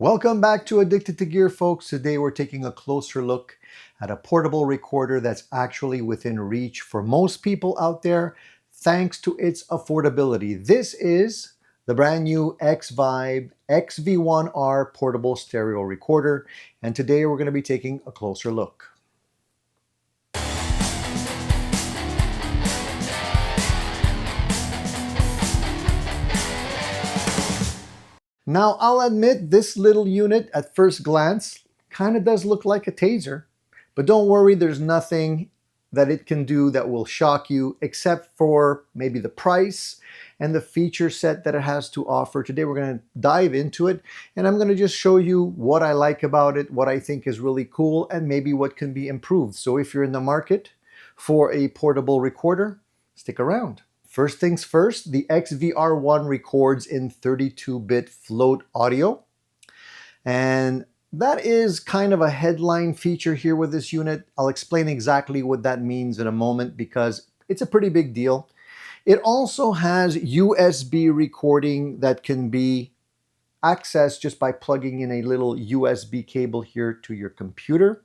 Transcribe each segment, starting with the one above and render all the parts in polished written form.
Welcome back to Addicted to Gear, folks. Today we're taking a closer look at a portable recorder that's actually within reach for most people out there thanks to its affordability. This is the brand new Xvive XV1-R portable stereo recorder, and today we're going to be taking a closer look. Now, I'll admit this little unit at first glance kind of does look like a taser, but don't worry, there's nothing that it can do that will shock you except for maybe the price and the feature set that it has to offer. Today we're going to dive into it, and I'm going to just show you what I like about it, what I think is really cool, and maybe what can be improved. So if you're in the market for a portable recorder, stick around. First things first, the XVR1 records in 32-bit float audio. And that is kind of a headline feature here with this unit. I'll explain exactly what that means in a moment because it's a pretty big deal. It also has USB recording that can be accessed just by plugging in a little USB cable here to your computer.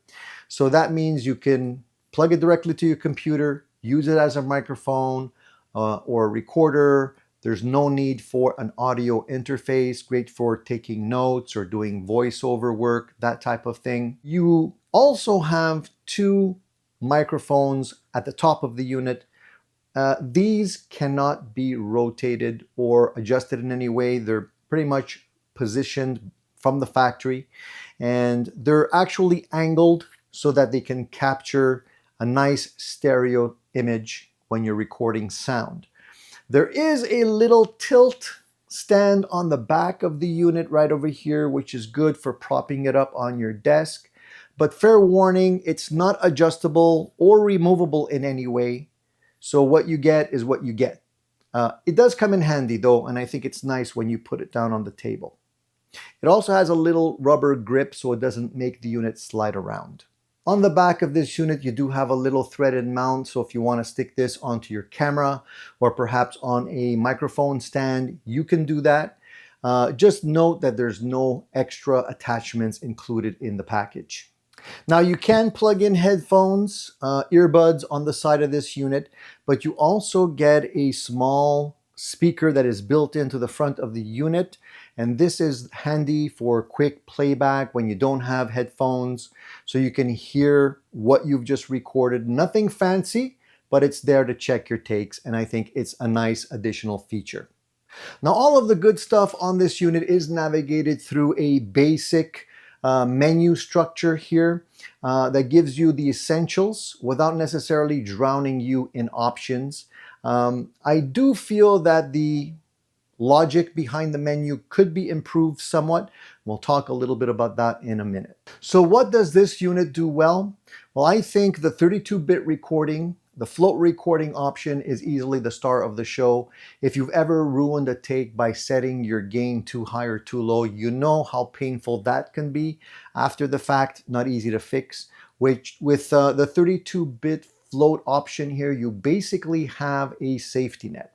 So that means you can plug it directly to your computer, use it as a microphone, or a recorder. There's no need for an audio interface, great for taking notes or doing voiceover work, that type of thing. You also have two microphones at the top of the unit. These cannot be rotated or adjusted in any way. They're pretty much positioned from the factory, and they're actually angled so that they can capture a nice stereo image when you're recording sound. There is a little tilt stand on the back of the unit right over here, which is good for propping it up on your desk. But fair warning, it's not adjustable or removable in any way. So what you get is what you get. It does come in handy though, and I think it's nice when you put it down on the table. It also has a little rubber grip so it doesn't make the unit slide around. On the back of this unit, you do have a little threaded mount, so if you want to stick this onto your camera or perhaps on a microphone stand, you can do that. Just note that there's no extra attachments included in the package. Now you can plug in headphones, earbuds on the side of this unit, but you also get a small speaker that is built into the front of the unit, and this is handy for quick playback when you don't have headphones, so you can hear what you've just recorded. Nothing fancy, but it's there to check your takes, and I think it's a nice additional feature. Now all of the good stuff on this unit is navigated through a basic menu structure here that gives you the essentials without necessarily drowning you in options. I do feel that the logic behind the menu could be improved somewhat. We'll talk a little bit about that in a minute. So what does this unit do well? Well, I think the 32-bit recording, the float recording option is easily the star of the show. If you've ever ruined a take by setting your gain too high or too low, you know how painful that can be after the fact, not easy to fix. Which with the 32-bit float option here, you basically have a safety net.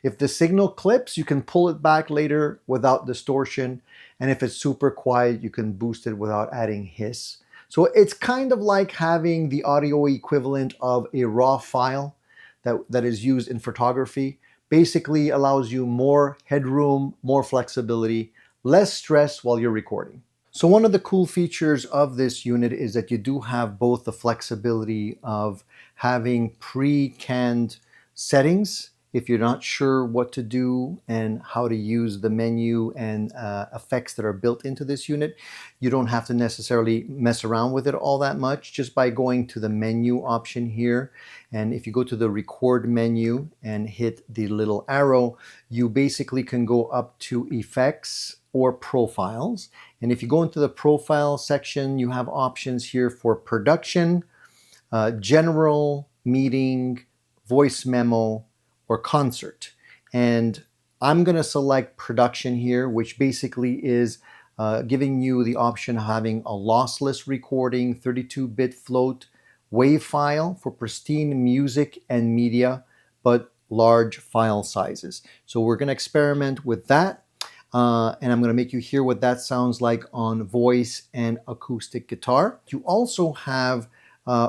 If the signal clips, you can pull it back later without distortion. And if it's super quiet, you can boost it without adding hiss. So it's kind of like having the audio equivalent of a raw file that is used in photography. Basically allows you more headroom, more flexibility, less stress while you're recording. So one of the cool features of this unit is that you do have both the flexibility of having pre-canned settings if you're not sure what to do and how to use the menu and effects that are built into this unit. You don't have to necessarily mess around with it all that much just by going to the menu option here. And if you go to the record menu and hit the little arrow, you basically can go up to effects or profiles. And if you go into the profile section, you have options here for production, general, meeting, voice memo, or concert. And I'm going to select production here, which basically is giving you the option of having a lossless recording, 32-bit float, WAV file for pristine music and media, but large file sizes. So we're going to experiment with that. and I'm going to make you hear what that sounds like on voice and acoustic guitar. You also have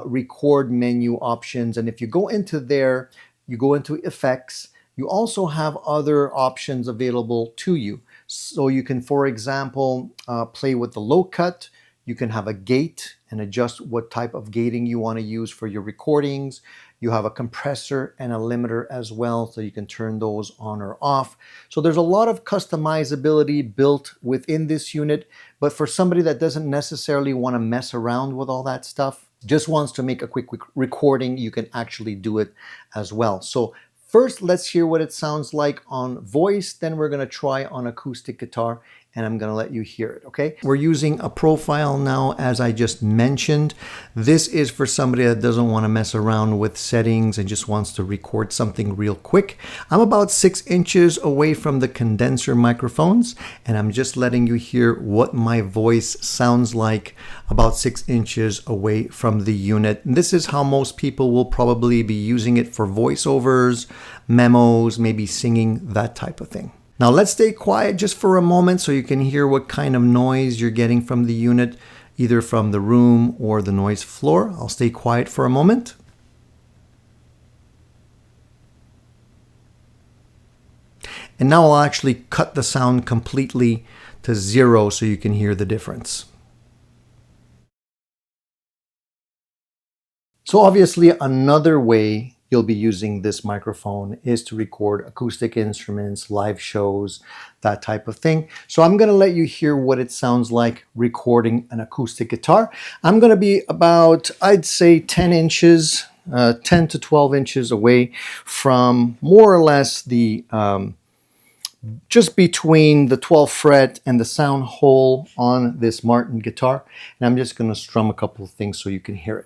record menu options, and if you go into there, you go into effects, you also have other options available to you. So you can, for example, play with the low cut. You can have a gate and adjust what type of gating you want to use for your recordings. You have a compressor and a limiter as well, so you can turn those on or off. So there's a lot of customizability built within this unit, but for somebody that doesn't necessarily want to mess around with all that stuff, just wants to make a quick recording, you can actually do it as well. So first, let's hear what it sounds like on voice, then we're going to try on acoustic guitar, and I'm going to let you hear it, okay? We're using a profile now, as I just mentioned. This is for somebody that doesn't want to mess around with settings and just wants to record something real quick. I'm about 6 inches away from the condenser microphones, and I'm just letting you hear what my voice sounds like about 6 inches away from the unit. And this is how most people will probably be using it for voiceovers, memos, maybe singing, that type of thing. Now let's stay quiet just for a moment so you can hear what kind of noise you're getting from the unit, either from the room or the noise floor. I'll stay quiet for a moment. And now I'll actually cut the sound completely to 0 so you can hear the difference. So obviously another way you'll be using this microphone is to record acoustic instruments, live shows, that type of thing. So I'm going to let you hear what it sounds like recording an acoustic guitar. I'm going to be about, I'd say 10 inches, 10 to 12 inches away from more or less the, just between the 12th fret and the sound hole on this Martin guitar. And I'm just going to strum a couple of things so you can hear it.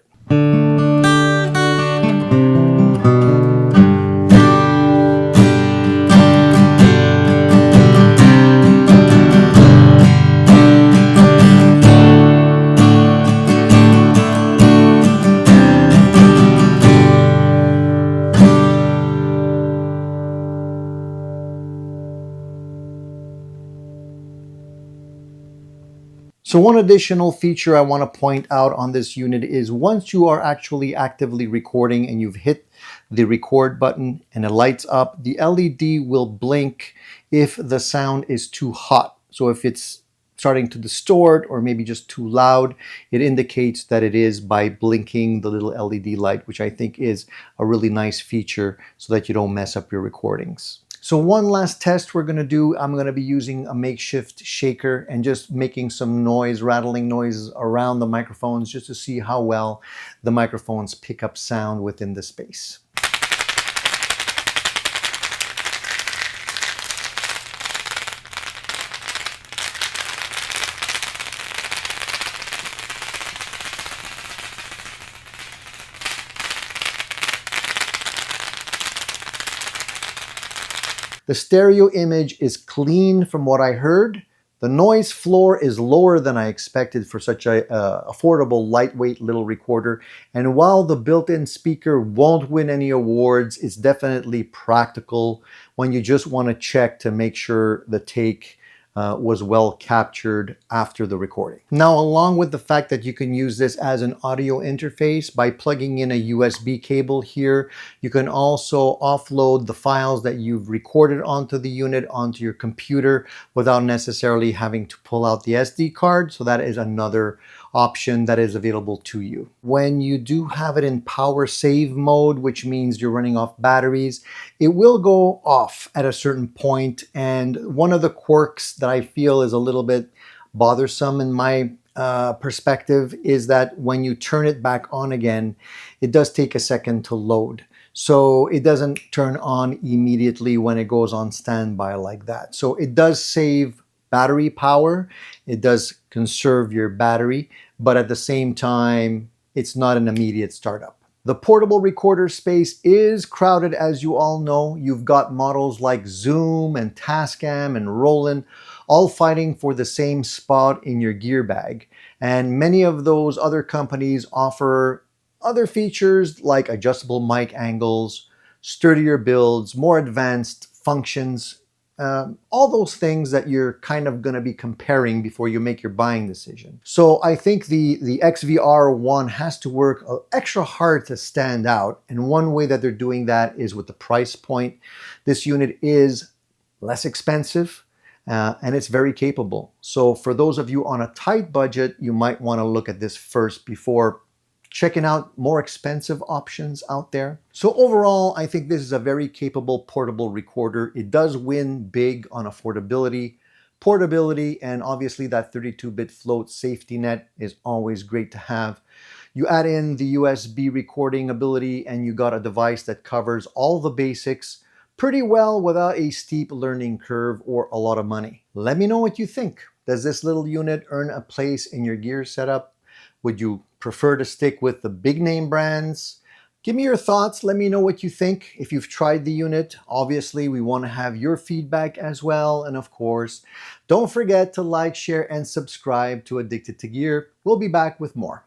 So one additional feature I want to point out on this unit is once you are actually actively recording and you've hit the record button and it lights up, the LED will blink if the sound is too hot. So if it's starting to distort or maybe just too loud, it indicates that it is by blinking the little LED light, which I think is a really nice feature so that you don't mess up your recordings. So one last test we're going to do, I'm going to be using a makeshift shaker and just making some noise, rattling noises around the microphones just to see how well the microphones pick up sound within the space. The stereo image is clean from what I heard. The noise floor is lower than I expected for such a affordable, lightweight little recorder. And while the built-in speaker won't win any awards, it's definitely practical when you just want to check to make sure the take was well captured after the recording. Now, along with the fact that you can use this as an audio interface by plugging in a USB cable here, you can also offload the files that you've recorded onto the unit onto your computer without necessarily having to pull out the SD card. So that is another option that is available to you. When you do have it in power save mode, which means you're running off batteries, it will go off at a certain point. And one of the quirks that I feel is a little bit bothersome in my perspective is that when you turn it back on again, it does take a second to load. So it doesn't turn on immediately when it goes on standby like that. So it does save battery power. It does conserve your battery, but at the same time, it's not an immediate startup. The portable recorder space is crowded, as you all know. You've got models like Zoom and Tascam and Roland, all fighting for the same spot in your gear bag. And many of those other companies offer other features like adjustable mic angles, sturdier builds, more advanced functions, all those things that you're kind of going to be comparing before you make your buying decision. So I think the XVR1 has to work extra hard to stand out. And one way that they're doing that is with the price point. This unit is less expensive and it's very capable. So for those of you on a tight budget, you might want to look at this first before checking out more expensive options out there. So overall, I think this is a very capable portable recorder. It does win big on affordability, portability, and obviously that 32-bit float safety net is always great to have. You add in the USB recording ability and you got a device that covers all the basics pretty well without a steep learning curve or a lot of money. Let me know what you think. Does this little unit earn a place in your gear setup? Would you prefer to stick with the big name brands? Give me your thoughts. Let me know what you think. If you've tried the unit, obviously we want to have your feedback as well. And of course, don't forget to like, share, and subscribe to Addicted to Gear. We'll be back with more.